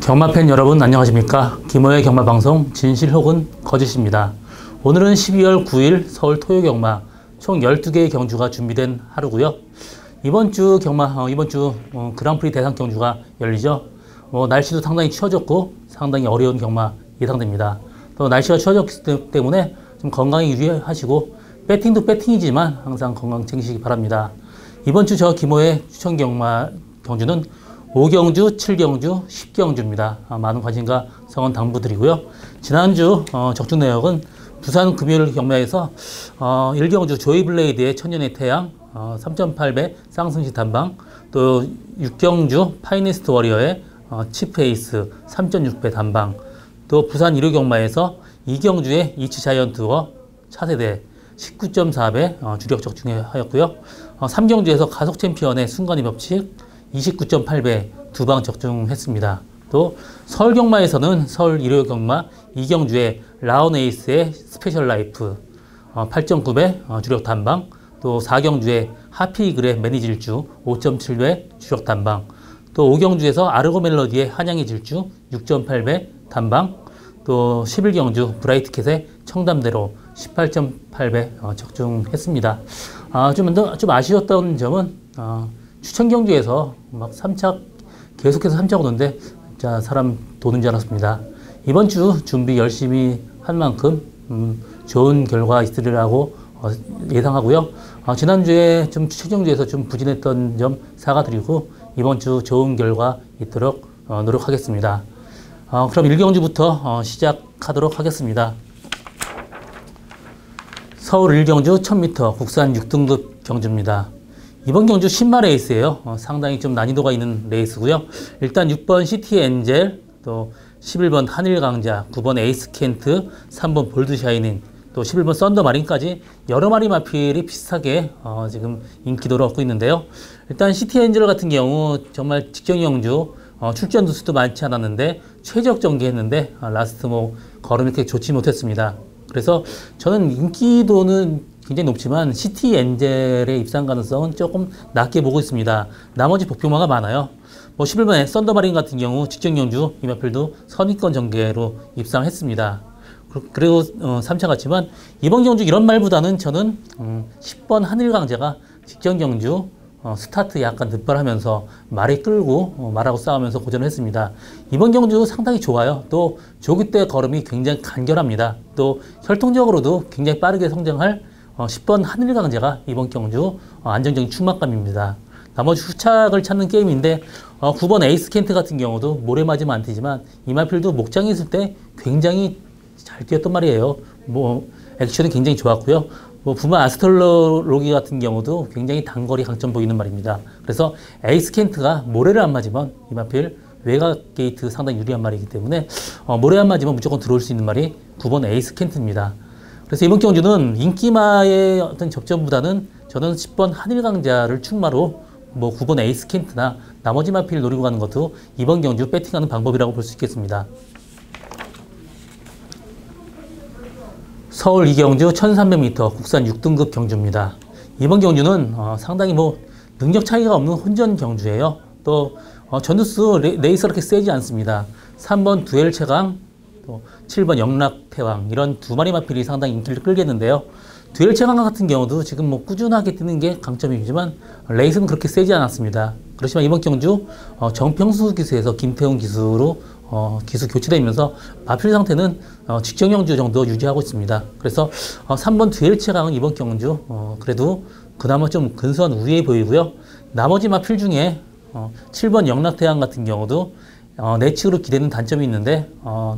경마팬 여러분 안녕하십니까? 김호의 경마방송 진실 혹은 거짓입니다. 오늘은 12월 9일 서울 토요경마 총 12개의 경주가 준비된 하루고요. 이번 주 그랑프리 대상 경주가 열리죠. 날씨도 상당히 추워졌고 상당히 어려운 경마 예상됩니다. 또 날씨가 추워졌기 때문에 좀 건강에 유의하시고 배팅도 배팅이지만 항상 건강 챙기시기 바랍니다. 이번 주 저 김호의 추천 경마 경주는 5경주, 7경주, 10경주입니다. 많은 관심과 성원 당부드리고요. 지난주 적중 내역은 부산 금요일 경마에서 1경주 조이블레이드의 천년의 태양 3.8배 쌍승시 단방, 또 6경주 파이니스트 워리어의 치프에이스 3.6배 단방, 또 부산 1호 경마에서 2경주의 이치 자이언트워 차세대 19.4배 주력 적중하였고요. 3경주에서 가속 챔피언의 순간의 법칙 29.8배 두 방 적중했습니다. 또 서울 경마에서는 서울 1호 경마 2경주의 라온 에이스의 스페셜 라이프 8.9배 주력 단방, 또 4경주의 하피이글의 매니질주 5.7배 주력 단방, 또 5경주에서 아르고 멜로디의 한양의 질주 6.8배 단방, 또 11경주 브라이트캣의 청담대로 18.8배 적중했습니다. 좀 아쉬웠던 점은 추천 경주에서 막 계속해서 3차 오는데 진짜 사람 도는 줄 알았습니다. 이번 주 준비 열심히 한 만큼 좋은 결과 있으리라고 예상하고요. 지난주에 좀 추천 경주에서 좀 부진했던 점 사과드리고 이번 주 좋은 결과 있도록 노력하겠습니다. 그럼 1경주부터 시작하도록 하겠습니다. 서울 1경주 1000m 국산 6등급 경주입니다. 이번 경주 신마 레이스예요. 상당히 좀 난이도가 있는 레이스고요. 일단 6번 시티 엔젤, 또 11번 한일 강자, 9번 에이스 켄트, 3번 볼드 샤이닝, 또 11번 썬더 마린까지 여러 마리 마필이 비슷하게 지금 인기도를 얻고 있는데요. 일단 시티 엔젤 같은 경우 정말 직전 경주 출전 두수도 많지 않았는데 최적 전개했는데 라스트 걸음이 그렇게 좋지 못했습니다. 그래서 저는 인기도는 굉장히 높지만 시티 엔젤의 입상 가능성은 조금 낮게 보고 있습니다. 나머지 복표마가 많아요. 11번의 썬더마린 같은 경우 직전 경주 이 마필도 선위권 전개로 입상했습니다. 그리고 3차 같지만 이번 경주 이런 말보다는 저는 10번 한일강자가 직전 경주 스타트 약간 늦발하면서 말이 끌고 말하고 싸우면서 고전을 했습니다. 이번 경주 상당히 좋아요. 또 조기 때 걸음이 굉장히 간결합니다. 또 혈통적으로도 굉장히 빠르게 성장할 10번 한일강자가 이번 경주 안정적인 충만감입니다. 나머지 후착을 찾는 게임인데 9번 에이스 켄트 같은 경우도 모래 맞으면 안 되지만 이 마필도 목장에 있을 때 굉장히 잘 뛰었단 말이에요. 액션이 굉장히 좋았고요. 부마 아스트롤로기 같은 경우도 굉장히 단거리 강점 보이는 말입니다. 그래서 에이스 켄트가 모래를 안 맞으면 이 마필 외곽 게이트 상당히 유리한 말이기 때문에 모래 안 맞으면 무조건 들어올 수 있는 말이 9번 에이스 켄트입니다. 그래서 이번 경주는 인기마의 어떤 접전보다는 저는 10번 한일강자를 충마로 9번 에이스 켄트나 나머지 마필 노리고 가는 것도 이번 경주 배팅하는 방법이라고 볼 수 있겠습니다. 서울 2경주 1300m 국산 6등급 경주입니다. 이번 경주는 상당히 능력 차이가 없는 혼전 경주예요. 또 전투수 레이스가 그렇게 세지 않습니다. 3번 두엘 최강, 또 7번 영락태왕 이런 두 마리 마필이 상당히 인기를 끌겠는데요. 듀엘 최강 같은 경우도 지금 꾸준하게 뜨는 게 강점이지만 레이스는 그렇게 세지 않았습니다. 그렇지만 이번 경주 정평수 기수에서 김태훈 기수로 기수 교체되면서 마필 상태는 직전 경주 정도 유지하고 있습니다. 그래서 3번 듀엘 최강은 이번 경주 그래도 그나마 좀 근소한 우위에 보이고요. 나머지 마필 중에 7번 영락태왕 같은 경우도 내측으로 기대는 단점이 있는데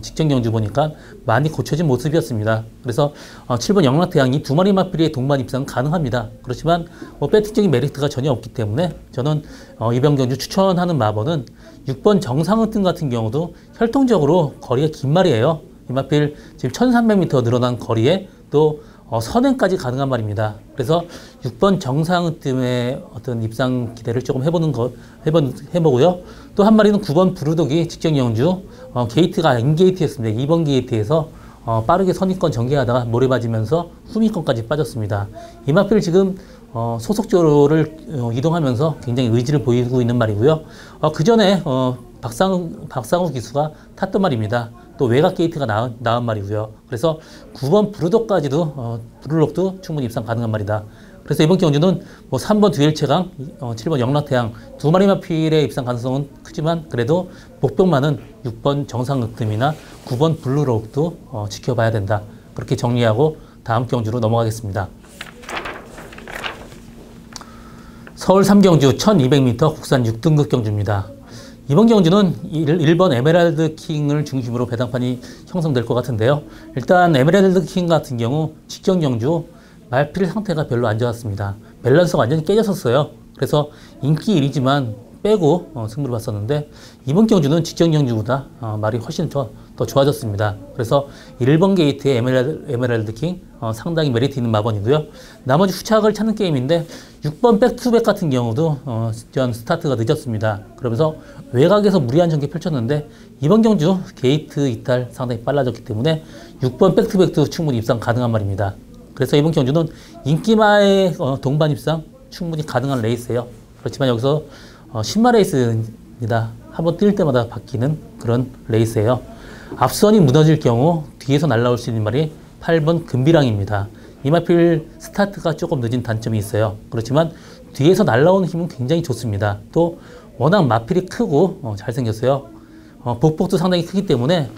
직전 경주 보니까 많이 고쳐진 모습이었습니다. 그래서 7번 영락태양이 두 마리 마필의 동반 입상은 가능합니다. 그렇지만 배팅적인 메리트가 전혀 없기 때문에 저는 이번 경주 추천하는 마번은 6번 정상은뜸 같은 경우도 혈통적으로 거리가 긴 말이에요. 이 마필 지금 1300m 늘어난 거리에 또 선행까지 가능한 말입니다. 그래서 6번 정상은뜸의 어떤 입상 기대를 조금 해보고요. 또 한 마리는 9번 부르독이 직전 경주 게이트가 인게이트였습니다. 2번 게이트에서 빠르게 선위권 전개하다가 모래 맞으면서 후미권까지 빠졌습니다. 이 마필 지금 소속조를 이동하면서 굉장히 의지를 보이고 있는 말이고요. 그 전에 박상우 기수가 탔던 말입니다. 또 외곽 게이트가 나은 말이고요. 그래서 9번 브루록도 충분히 입상 가능한 말이다. 그래서 이번 경주는 뭐 3번 듀엘체강, 7번 영라태양 두 마리 마필의 입상 가능성은 크지만 그래도 목병만은 6번 정상극등이나 9번 블루록도 지켜봐야 된다. 그렇게 정리하고 다음 경주로 넘어가겠습니다. 서울 3경주 1200m 국산 6등급 경주입니다. 이번 경주는 1번 에메랄드 킹을 중심으로 배당판이 형성될 것 같은데요. 일단 에메랄드 킹 같은 경우 직전 경주 말필 상태가 별로 안 좋았습니다. 밸런스가 완전히 깨졌었어요. 그래서 인기 1위지만 빼고 승부를 봤었는데 이번 경주는 직전 경주보다 말이 훨씬 더 좋아졌습니다. 그래서 1번 게이트의 에메랄드 킹 상당히 메리트 있는 마번이고요. 나머지 후착을 찾는 게임인데 6번 백투백 같은 경우도 전 스타트가 늦었습니다. 그러면서 외곽에서 무리한 전개 펼쳤는데 이번 경주 게이트 이탈 상당히 빨라졌기 때문에 6번 백투백도 충분히 입상 가능한 말입니다. 그래서 이번 경주는 인기마의 동반 입상 충분히 가능한 레이스예요. 그렇지만 여기서 신마 레이스입니다. 한번 뛸 때마다 바뀌는 그런 레이스예요. 앞선이 무너질 경우 뒤에서 날아올 수 있는 말이 8번 금비랑입니다. 이 마필 스타트가 조금 늦은 단점이 있어요. 그렇지만 뒤에서 날아오는 힘은 굉장히 좋습니다. 또 워낙 마필이 크고 잘생겼어요. 복복도 상당히 크기 때문에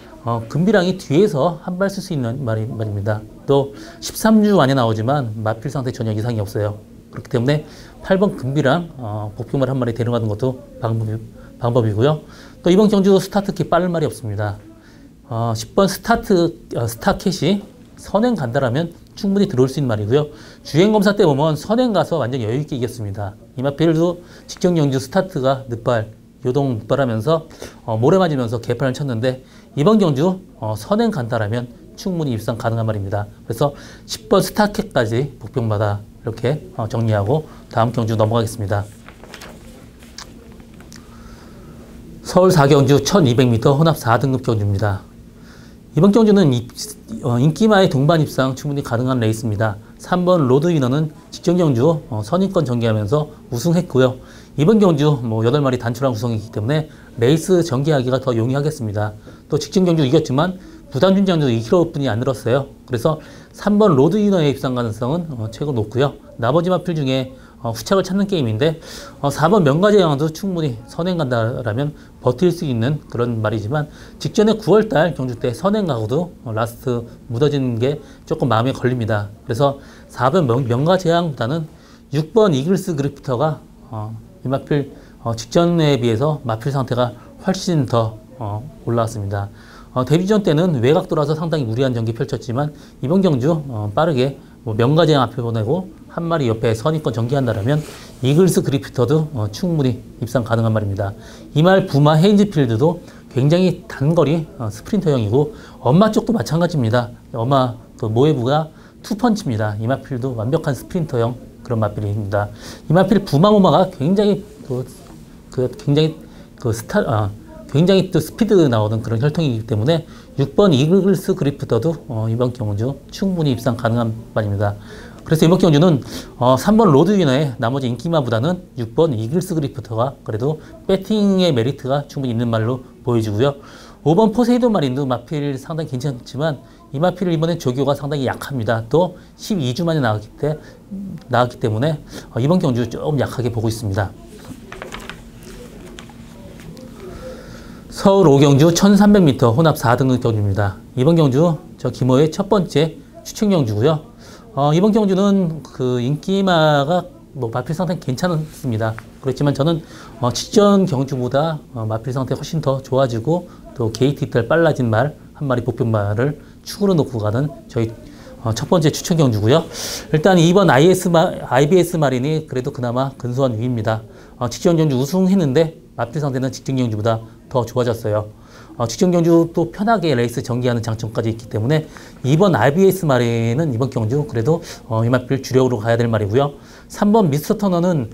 금비랑이 뒤에서 한 발 쓸 수 있는 말입니다. 또 13주 안에 나오지만 마필 상태 전혀 이상이 없어요. 그렇기 때문에 8번 금비랑 복병말 한 마리 데려가는 것도 방법이고요. 또 이번 경주 스타트키 빠른 말이 없습니다. 10번 스타캣이 선행 간다라면 충분히 들어올 수 있는 말이고요. 주행검사 때 보면 선행 가서 완전 여유있게 이겼습니다. 이마필도 직전 경주 스타트가 요동 늑발하면서 모래 맞으면서 개판을 쳤는데 이번 경주 선행 간다라면 충분히 입상 가능한 말입니다. 그래서 10번 스타캣까지 복병마다 이렇게 정리하고 다음 경주 넘어가겠습니다. 서울 4경주 1200m 혼합 4등급 경주입니다. 이번 경주는 인기마의 동반 입상 충분히 가능한 레이스입니다. 3번 로드위너는 직전 경주 선인권 전개하면서 우승했고요. 이번 경주 8마리 단출한 구성이기 때문에 레이스 전개하기가 더 용이하겠습니다. 또 직전 경주 이겼지만 부담 준장도 2kg뿐이 안 늘었어요. 그래서 3번 로드위너의 입상 가능성은 최고 높고요. 나머지 마필 중에 후착을 찾는 게임인데 4번 명가제 양도 충분히 선행 간다라면 버틸 수 있는 그런 말이지만 직전에 9월달 경주 때 선행 가고도 라스트 묻어지는 게 조금 마음에 걸립니다. 그래서 4번 명가제양보다는 6번 이글스 그리프터가 이 마필 직전에 비해서 마필 상태가 훨씬 더 올라왔습니다. 데뷔전 때는 외곽 돌아서 상당히 무리한 전기 펼쳤지만 이번 경주 빠르게 명가제양 앞에 보내고 한 마리 옆에 선입권 전개한다라면 이글스 그리프터도 충분히 입상 가능한 말입니다. 이 말 부마 헤인즈필드도 굉장히 단거리 스프린터형이고 엄마 쪽도 마찬가지입니다. 엄마 모에브가 투펀치입니다. 이 마필도 완벽한 스프린터형 그런 마필입니다. 이 마필 부마모마가 굉장히 굉장히 또 스피드 나오는 그런 혈통이기 때문에 6번 이글스 그리프터도 이번 경주 충분히 입상 가능한 말입니다. 그래서 이번 경주는 3번 로드위너의 나머지 인기마보다는 6번 이글스 그리프터가 그래도 배팅의 메리트가 충분히 있는 말로 보여지고요. 5번 포세이돈 마린도 마필 상당히 괜찮지만 이 마필을 이번에 조교가 상당히 약합니다. 또 12주 만에 나왔기 때문에 이번 경주 조금 약하게 보고 있습니다. 서울 5경주 1300m 혼합 4등급 경주입니다. 이번 경주 김호의 첫 번째 추천 경주고요. 이번 경주는 인기마가 마필 상태 괜찮습니다. 그렇지만 저는 직전 경주보다 마필 상태 훨씬 더 좋아지고 또 게이트 이탈 빨라진 말 한 마리 복병말을 축으로 놓고 가는 저희 첫 번째 추천 경주고요. 일단 2번 IBS 마린이 그래도 그나마 근소한 위입니다. 직전 경주 우승했는데 마필 상태는 직전 경주보다 더 좋아졌어요. 직전 경주 또 편하게 레이스 전개하는 장점까지 있기 때문에 2번 RBS 마린은 이번 경주 그래도 이 마필 주력으로 가야 될 말이고요. 3번 미스터 터너는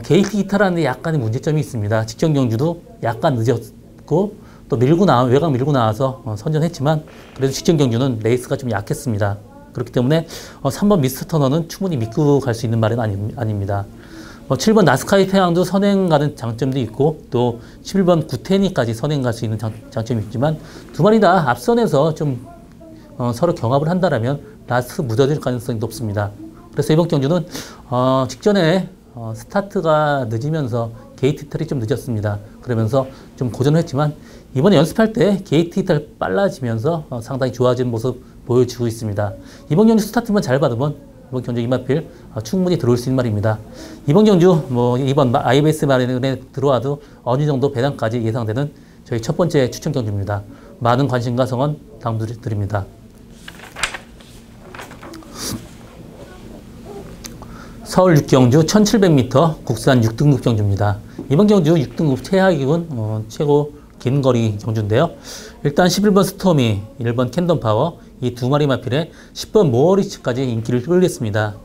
게이트 이탈하는데 약간의 문제점이 있습니다. 직전 경주도 약간 늦었고 또 외곽 밀고 나와서 선전했지만 그래도 직전 경주는 레이스가 좀 약했습니다. 그렇기 때문에 3번 미스터 터너는 충분히 믿고 갈 수 있는 말은 아닙니다. 7번 나스카이 태양도 선행 가는 장점도 있고 또 11번 구테니까지 선행 갈 수 있는 장점이 있지만 두 마리 다 앞선에서 좀 서로 경합을 한다라면 라스트 무뎌질 가능성이 높습니다. 그래서 이번 경주는 직전에 스타트가 늦으면서 게이트 이탈이 좀 늦었습니다. 그러면서 좀 고전을 했지만 이번에 연습할 때 게이트 이탈 빨라지면서 상당히 좋아진 모습 보여주고 있습니다. 이번 경주 스타트만 잘 받으면 이번 경주 이마필 충분히 들어올 수 있는 말입니다. 이번 경주 이번 IBS 마련에 들어와도 어느 정도 배당까지 예상되는 저희 첫 번째 추천 경주입니다. 많은 관심과 성원 당부드립니다. 서울 6경주 1700m 국산 6등급 경주입니다. 이번 경주 6등급 최하위군 최고 긴 거리 경주인데요. 일단 11번 스토미, 1번 캔덤 파워 이 두 마리 마필에 10번 모어리츠까지 인기를 끌겠습니다.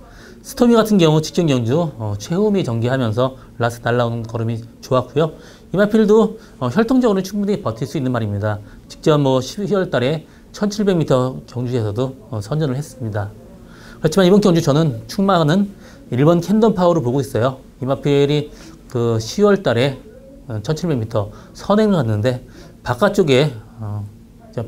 스토미 같은 경우 직전 경주 최후미 전개하면서 라스 날라오는 걸음이 좋았고요. 이 마필도 혈통적으로 충분히 버틸 수 있는 말입니다. 직전 12월 달에 1700m 경주에서도 선전을 했습니다. 그렇지만 이번 경주 저는 충마는 1번 캔덤 파워를 보고 있어요. 이 마필이 그 10월 달에 1700m 선행을 갔는데 바깥쪽에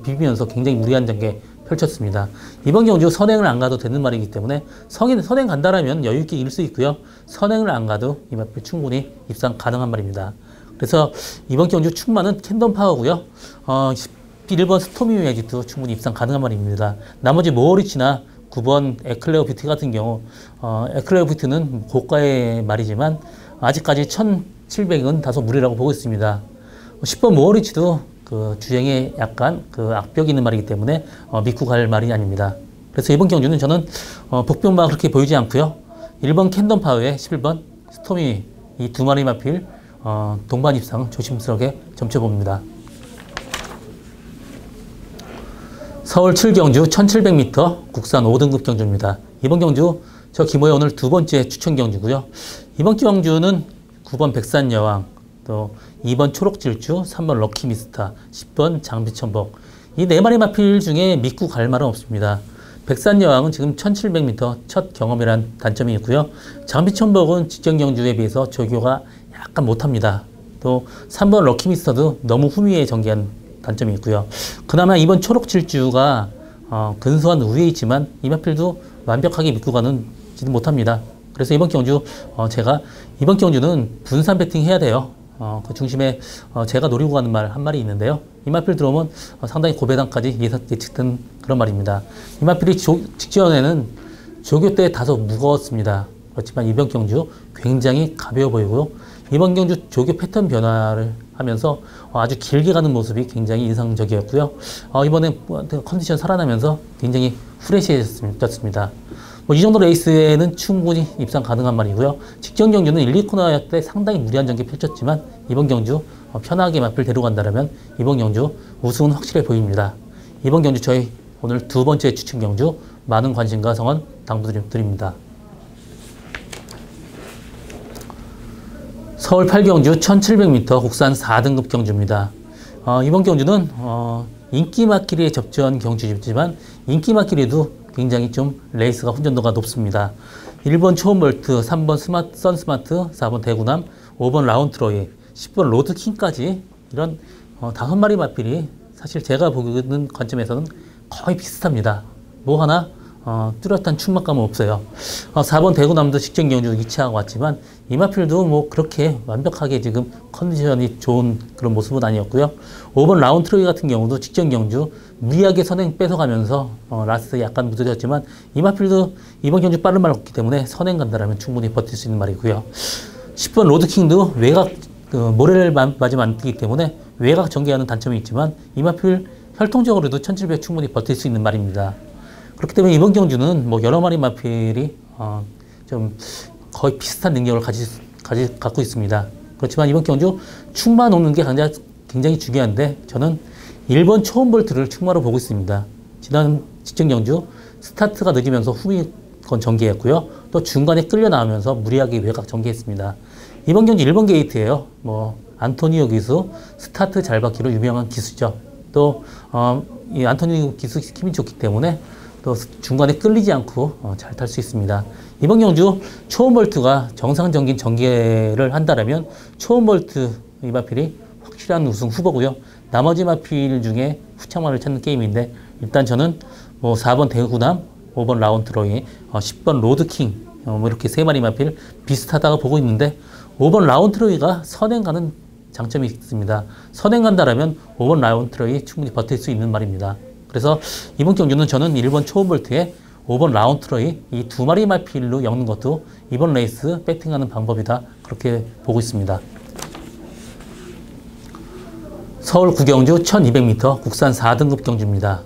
비비면서 굉장히 무리한 전개 펼쳤습니다. 이번 경주 선행을 안 가도 되는 말이기 때문에 선행 간다라면 여유있게 이길 수 있고요. 선행을 안 가도 이 마필 충분히 입상 가능한 말입니다. 그래서 이번 경주 충마는 캔덤 파워고요. 1번 스토미 매직도 충분히 입상 가능한 말입니다. 나머지 모어리치나 9번 에클레어 뷰티 같은 경우 에클레어 뷰티는 고가의 말이지만 아직까지 1700은 다소 무리라고 보고 있습니다. 10번 모어리치도 그 주행에 약간 그 악벽이 있는 말이기 때문에 믿고 갈 말이 아닙니다. 그래서 이번 경주는 저는 복병마가 그렇게 보이지 않고요. 1번 캔덤 파워에 11번 스토미 이 두 마리 마필 동반 입상 조심스럽게 점쳐봅니다. 서울 7경주 1700m 국산 5등급 경주입니다. 이번 경주 저 김호의 오늘 두 번째 추천 경주고요. 이번 경주는 9번 백산여왕, 또 2번 초록질주, 3번 럭키미스타, 10번 장비천복 이 네 마리 마필 중에 믿고 갈 말은 없습니다. 백산여왕은 지금 1700m 첫 경험이란 단점이 있고요. 장비천복은 직전 경주에 비해서 조교가 약간 못합니다. 또 3번 럭키미스터도 너무 후미에 전개한 단점이 있고요. 그나마 이번 초록질주가 근소한 우위에 있지만 이 마필도 완벽하게 믿고 가는지도 못합니다. 그래서 이번 경주 제가 이번 경주는 분산 배팅 해야 돼요. 그 중심에 제가 노리고 가는 말 한 말이 있는데요. 이 마필 들어오면 상당히 고배당까지 예측된 그런 말입니다. 이 마필이 직전에는 조교 때 다소 무거웠습니다. 그렇지만 이번 경주 굉장히 가벼워 보이고요. 이번 경주 조교 패턴 변화를 하면서 아주 길게 가는 모습이 굉장히 인상적이었고요. 이번에 컨디션 살아나면서 굉장히 프레시해졌습니다. 이 정도 레이스에는 충분히 입상 가능한 말이고요. 직전 경주는 1, 2코너 때 상당히 무리한 전개 펼쳤지만 이번 경주 편하게 마필 데려간다면 이번 경주 우승은 확실해 보입니다. 이번 경주 저희 오늘 두 번째 추천 경주 많은 관심과 성원 당부드립니다. 서울 8경주 1700m 국산 4등급 경주입니다. 이번 경주는 인기마끼리에 접전 경주지만 인기마끼리도 굉장히 좀 레이스가 훈련도가 높습니다. 1번 초음볼트, 3번 선스마트, 4번 대구남, 5번 라운트로이, 10번 로드킹까지 이런 5마리 마필이 사실 제가 보는 관점에서는 거의 비슷합니다. 뭐 하나 뚜렷한 충막감은 없어요. 4번 대구남도 직전 경주 2차하고 왔지만 이 마필도 뭐 그렇게 완벽하게 지금 컨디션이 좋은 그런 모습은 아니었고요. 5번 라운트로이 같은 경우도 직전 경주 무리하게 선행 뺏어가면서 라스트 약간 무뎌졌지만 이 마필도 이번 경주 빠른 말 없기 때문에 선행 간다라면 충분히 버틸 수 있는 말이고요. 10번 로드킹도 외곽 모래를 맞으면 안 뛰기 때문에 외곽 전개하는 단점이 있지만 이 마필 혈통적으로도 1700 충분히 버틸 수 있는 말입니다. 그렇기 때문에 이번 경주는 뭐 여러 마리 마필이 좀 거의 비슷한 능력을 갖고 있습니다. 그렇지만 이번 경주 충마 놓는 게 굉장히 중요한데 저는 1번 초음볼트를 충마로 보고 있습니다. 지난 직전 경주 스타트가 늦으면서 후미권 전개했고요. 또 중간에 끌려 나오면서 무리하게 외곽 전개했습니다. 이번 경주 1번 게이트예요. 뭐 안토니오 기수, 스타트 잘 받기로 유명한 기수죠. 또 이 안토니오 기수 힘이 좋기 때문에 또 또 중간에 끌리지 않고 잘 탈 수 있습니다. 이번 경주 초원 볼트가 정상적인 전개를 한다면 초원 볼트 이 마필이 확실한 우승 후보고요. 나머지 마필 중에 후창마를 찾는 게임인데 일단 저는 뭐 4번 대구남, 5번 라운트로이, 10번 로드킹 뭐 이렇게 세 마리 마필 비슷하다고 보고 있는데 5번 라운트로이가 선행 가는 장점이 있습니다. 선행 간다라면 5번 라운트로이 충분히 버틸 수 있는 말입니다. 그래서 이번 경주는 저는 1번 초원볼트에 5번 라운트로이 이 두 마리 마필로 엮는 것도 이번 레이스 배팅하는 방법이다. 그렇게 보고 있습니다. 서울 구경주 1200m 국산 4등급 경주입니다.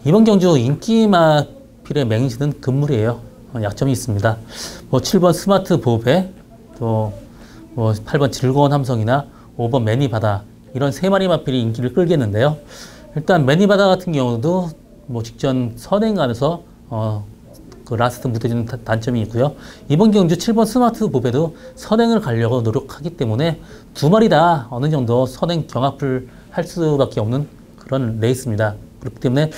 이번 경주 인기 마필의 맹신은 금물이에요. 약점이 있습니다. 뭐 7번 스마트 보배, 또 뭐 8번 즐거운 함성이나 5번 매니바다 이런 세 마리 마필이 인기를 끌겠는데요. 일단 매니바다 같은 경우도 뭐 직전 선행가면서 그 라스트 무뎌지는 단점이 있고요. 이번 경주 7번 스마트 보배도 선행을 가려고 노력하기 때문에 두 마리 다 어느 정도 선행 경합을 할 수밖에 없는 그런 레이스입니다. 그렇기 때문에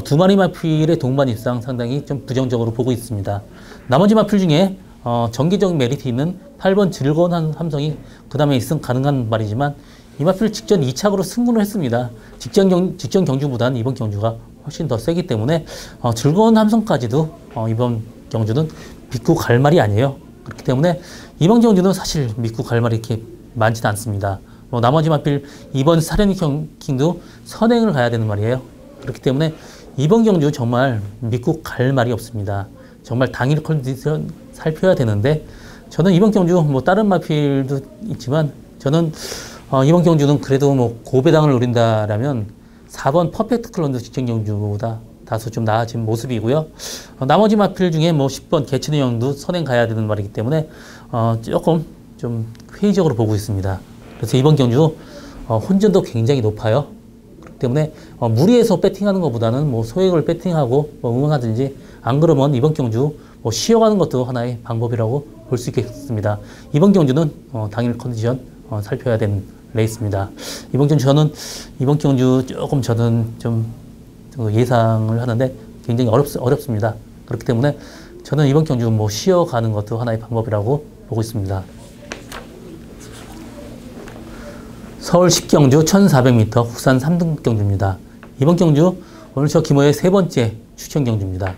두 마리 마필의 동반 입상 상당히 좀 부정적으로 보고 있습니다. 나머지 마필 중에 정기적 메리트 있는 8번 즐거운 함성이 그 다음에 입상 가능한 말이지만 이 마필 직전 2착으로 승부를 했습니다. 직전 경주보다는 이번 경주가 훨씬 더 세기 때문에 즐거운 함성까지도 이번 경주는 믿고 갈 말이 아니에요. 그렇기 때문에 이번 경주는 사실 믿고 갈 말이 이렇게 많지는 않습니다. 나머지 마필 이번 사련킹도 선행을 가야 되는 말이에요. 그렇기 때문에 이번 경주 정말 믿고 갈 말이 없습니다. 정말 당일 컨디션 살펴야 되는데 저는 이번 경주 뭐 다른 마필도 있지만 저는 이번 경주는 그래도 뭐 고배당을 노린다라면 4번 퍼펙트 클론도 직전 경주보다 다소 좀 나아진 모습이고요. 나머지 마필 중에 뭐 10번 개천의 영도 선행 가야 되는 말이기 때문에 조금 좀 회의적으로 보고 있습니다. 그래서 이번 경주 혼전도 굉장히 높아요. 그렇기 때문에 무리해서 배팅하는 것보다는 뭐 소액을 배팅하고 뭐 응원하든지 안 그러면 이번 경주 뭐 쉬어가는 것도 하나의 방법이라고 볼 수 있겠습니다. 이번 경주는 당일 컨디션 살펴야 되는 레이스입니다. 이번 경주 조금 저는 좀 예상을 하는데 굉장히 어렵습니다. 그렇기 때문에 저는 이번 경주 뭐 쉬어가는 것도 하나의 방법이라고 보고 있습니다. 서울 10경주 1400m 국산 3등급 경주입니다. 이번 경주 오늘 저 김호의 세 번째 추천 경주입니다.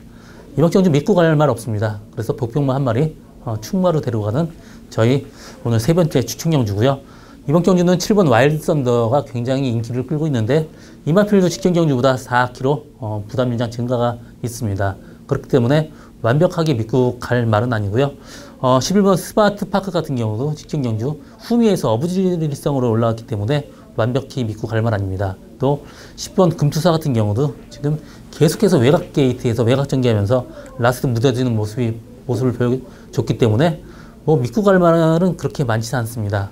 이번 경주 믿고 갈 말 없습니다. 그래서 복병마 한 마리 충마로 데려가는 저희 오늘 세 번째 추천 경주고요. 이번 경주는 7번 와일드 썬더가 굉장히 인기를 끌고 있는데 이 마필도 직전 경주보다 4kg 부담 연장 증가가 있습니다. 그렇기 때문에 완벽하게 믿고 갈 말은 아니고요. 11번 스마트 파크 같은 경우도 직전 경주 후미에서 어부지리성으로 올라왔기 때문에 완벽히 믿고 갈 말 아닙니다. 또 10번 금투사 같은 경우도 지금 계속해서 외곽 게이트에서 외곽 전개하면서 라스트 무뎌지는 모습을 보여줬기 때문에 뭐 믿고 갈 말은 그렇게 많지는 않습니다.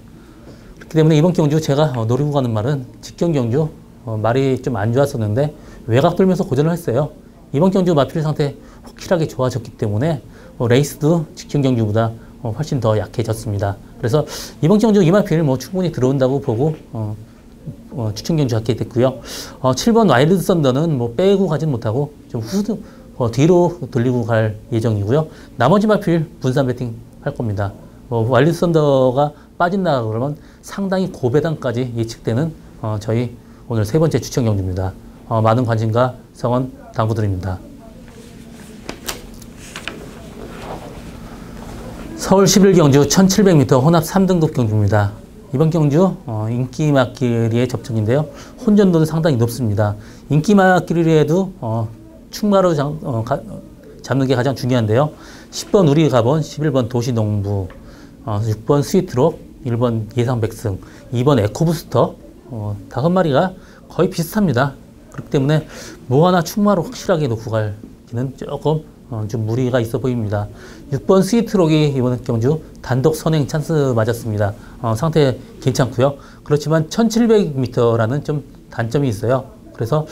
그렇기 때문에 이번 경주 제가 노리고 가는 말은 직전 경주 말이 좀 안 좋았었는데 외곽 돌면서 고전을 했어요. 이번 경주 마필 상태 확실하게 좋아졌기 때문에 레이스도 직전 경주보다 훨씬 더 약해졌습니다. 그래서 이번 경주 이 마필 뭐 충분히 들어온다고 보고 추천 경주 갖게 됐고요. 7번 와일드 썬더는 뭐 빼고 가진 못하고 좀 뒤로 돌리고 갈 예정이고요. 나머지 마필 분산 배팅 할 겁니다. 와일드 썬더가 빠진다 그러면 상당히 고배당까지 예측되는 저희 오늘 세 번째 추천 경주입니다. 많은 관심과 성원 당부드립니다. 서울 11경주 1700m 혼합 3등급 경주입니다. 이번 경주 인기 막길리의 접촉인데요. 혼전도는 상당히 높습니다. 인기 막길리에도 충마로 잡는 게 가장 중요한데요. 10번 우리 가본, 11번 도시농부, 6번 스위트록, 1번 예상백승, 2번 에코부스터 5마리가 거의 비슷합니다. 그렇기 때문에 뭐 하나 충마로 확실하게 놓고 갈기는 조금 좀 무리가 있어 보입니다. 6번 스위트록이 이번 경주 단독 선행 찬스 맞았습니다. 상태 괜찮고요. 그렇지만 1700m라는 좀 단점이 있어요. 그래서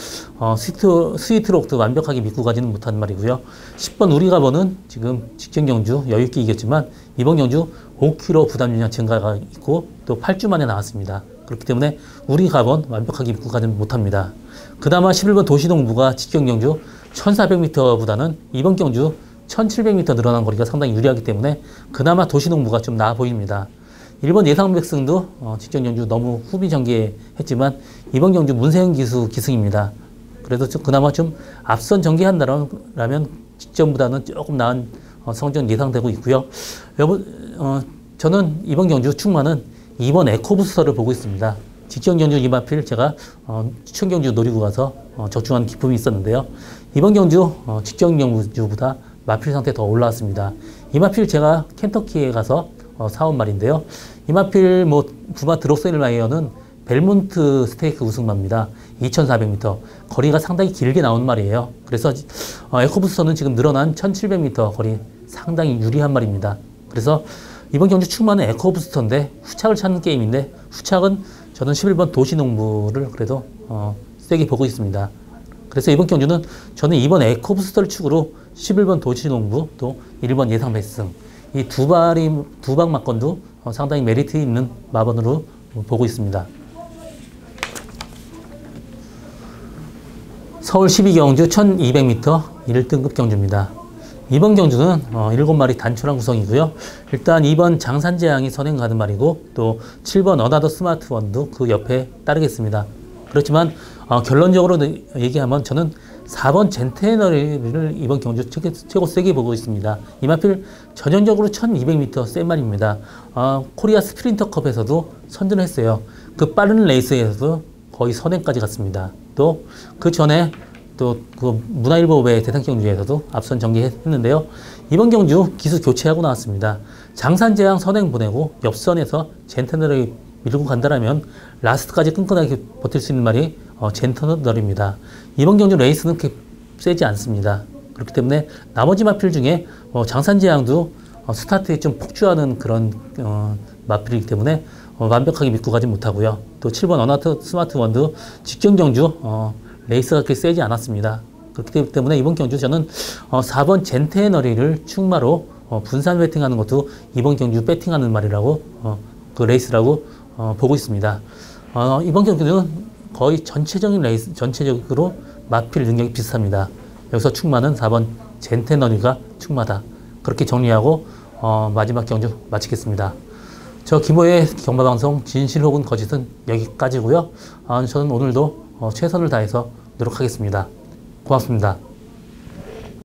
스위트록도 완벽하게 믿고 가지는 못한 말이고요. 10번 우리 가버는 지금 직전 경주 여유있게 이겼지만 이번 경주 5kg 부담 연장 증가가 있고 또 8주 만에 나왔습니다. 그렇기 때문에 우리 가번 완벽하게 믿고 가지는 못합니다. 그나마 11번 도시농부가 직전 경주 1400m보다는 이번 경주 1700m 늘어난 거리가 상당히 유리하기 때문에 그나마 도시농부가 좀 나아 보입니다. 일본 예상백승도 직전 경주 너무 후비 전개했지만 이번 경주 문세영 기수 기승입니다. 그래도 그나마 좀 앞선 전개한다면 직전보다는 조금 나은 성적은 예상되고 있고요. 저는 이번 경주 충마는 2번 에코부스터를 보고 있습니다. 직전 경주 이마필 제가 추천 경주 노리고 가서 적중한 기쁨이 있었는데요. 이번 경주 직전 경주보다 마필 상태 더 올라왔습니다. 이마필 제가 켄터키에 가서 사온 말인데요. 이마필 부마 드록셀 마이어는 벨몬트 스테이크 우승마입니다. 2400m 거리가 상당히 길게 나온 말이에요. 그래서 에코부스터는 지금 늘어난 1700m 거리 상당히 유리한 말입니다. 그래서 이번 경주 충마는 에코부스터인데 후착을 찾는 게임인데 후착은 저는 11번 도시농부를 그래도 세게 보고 있습니다. 그래서 이번 경주는 저는 2번 에코부스터를 축으로 11번 도시농부 또 1번 예상배승 이 두 방 막건도 상당히 메리트 있는 마번으로 보고 있습니다. 서울 12경주 1200m 1등급 경주입니다. 이번 경주는 7마리 단촐한 구성이고요. 일단 2번 장산재앙이 선행 가는 말이고 또 7번 어나더 스마트 원도 그 옆에 따르겠습니다. 그렇지만 결론적으로 얘기하면 저는 4번 젠테너리를 이번 경주 최고 세게 보고 있습니다. 이마필 전형적으로 1200m 센 말입니다. 코리아 스프린터컵에서도 선전을 했어요. 그 빠른 레이스에서도 거의 선행까지 갔습니다. 또 그 전에 또 그 문화일보의 대상경주에서도 앞선 전개했는데요. 이번 경주 기수 교체하고 나왔습니다. 장산재앙 선행 보내고 옆선에서 젠테너를 밀고 간다라면 라스트까지 끈끈하게 버틸 수 있는 말이 젠테너입니다. 이번 경주 레이스는 그렇게 세지 않습니다. 그렇기 때문에 나머지 마필 중에 장산재앙도 스타트에 좀 폭주하는 그런 마필이기 때문에 완벽하게 믿고 가지 못하고요. 또 7번 어나더 스마트 원도 직전 경주 레이스가 그렇게 세지 않았습니다. 그렇기 때문에 이번 경주 저는 4번 젠테너리를 충마로 분산 배팅하는 것도 이번 경주 배팅하는 말이라고 그 레이스라고 보고 있습니다. 이번 경주는 거의 전체적인 레이스 전체적으로 마필 능력이 비슷합니다. 여기서 충마는 4번 젠테너리가 충마다. 그렇게 정리하고 마지막 경주 마치겠습니다. 저 김호의 경마방송 진실 혹은 거짓은 여기까지고요. 저는 오늘도 최선을 다해서 노력하겠습니다. 고맙습니다.